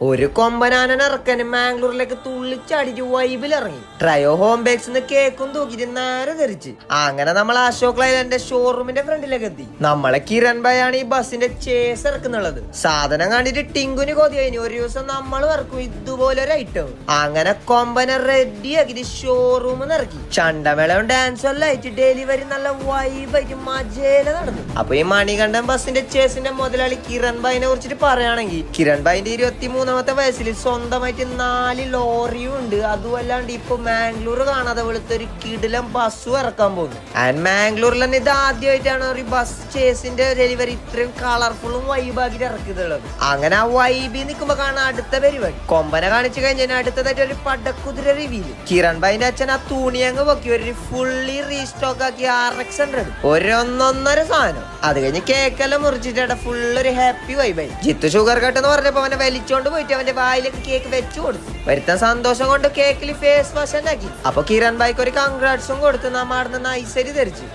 ഒരു കൊമ്പനാനൻ ഇറക്കാനും മാംഗ്ലൂരിലേക്ക് തുള്ളിച്ചടിച്ച് വൈബിലിറങ്ങി. Trio home bakes കേക്കും തൂക്കിട്ട് നേരെ ധരിച്ച് അങ്ങനെ നമ്മൾ അശോക് ലൈലാൻഡിന്റെ ഷോറൂമിന്റെ ഫ്രണ്ടിലേക്ക് എത്തി. നമ്മളെ കിരൺ ഭായ് ആണ് ഈ ബസിന്റെ ചേസ് ഇറക്കുന്നുള്ളത്. സാധനം കണ്ടിട്ട് ടിങ്കുന് കൊതി കഴിഞ്ഞു. ഒരു ദിവസം നമ്മൾ ഇറക്കും ഇതുപോലൊരു ഐറ്റം. അങ്ങനെ കൊമ്പനെ റെഡിയാക്കിട്ട് ഷോറൂമിൽ ഇറക്കി. ചണ്ടമേളവും ഡാൻസും എല്ലാം ആയിട്ട് ഡെലിവറി നല്ല വൈബായിട്ട് മജേല നടന്നു. അപ്പൊ ഈ മണികണ്ഠൻ ബസിന്റെ ചേസിന്റെ മുതലാളി കിരൺ ഭായിനെ കുറിച്ചിട്ട് പറയുകയാണെങ്കിൽ, കിരൺ ഭായിന്റെ 23ാമത്തെ വയസ്സിൽ സ്വന്തമായിട്ട് 4 ലോറിയും ഉണ്ട്. അതുമല്ലാണ്ട് ഇപ്പൊ മാംഗ്ലൂർ കാണാതെ വെളുത്തൊരു കിടിലം ബസ്സും ഇറക്കാൻ പോകുന്നു. ആൻഡ് മാംഗ്ലൂരിൽ തന്നെ ഇത് ആദ്യമായിട്ടാണ് ഒരു ബസ് ചേസിന്റെ ഡെലിവറി ഇത്രയും കളർഫുള്ളും വൈബാക്കിട്ട് ഇറക്കിയിട്ടുള്ളത്. അങ്ങനെ ആ വൈബിൽ നിൽക്കുമ്പോ കാണാൻ അടുത്ത പരിപാടി. കൊമ്പനെ കാണിച്ചു കഴിഞ്ഞാൽ അടുത്തതായിട്ട് ഒരു പടക്കുതിര റിവ്യൂ. കിരൺ ഭായിന്റെ അച്ഛൻ ആ തുണിയങ്ങ് പൊക്കി ഒരു ഫുള്ളി റീസ്റ്റോക്ക് ആക്കി RX100 ഒരൊന്നൊന്നര സാധനം. അത് കഴിഞ്ഞ് കേക്കെല്ലാം മുറിച്ചിട്ട് ഫുള്ളൊരു ഹാപ്പി വൈബായി. ജിത്തു ഷുഗർ കട്ട് എന്ന് പറഞ്ഞപ്പോ അവനെ വലിച്ചോണ്ട് പോയിട്ട് അവന്റെ വായിലേക്ക് കേക്ക് വെച്ചു കൊടുത്തു. വരുത്താൻ സന്തോഷം കൊണ്ട് കേക്കിൽ ഫേസ് വാഷ് ഉണ്ടാക്കി. അപ്പൊ കിരൺ ഭായിക്ക് ഒരു കൺഗ്രാറ്റ്സും കൊടുത്ത് നമ്മ അവിടെ നിന്ന് ഐസരി ധരിച്ചു.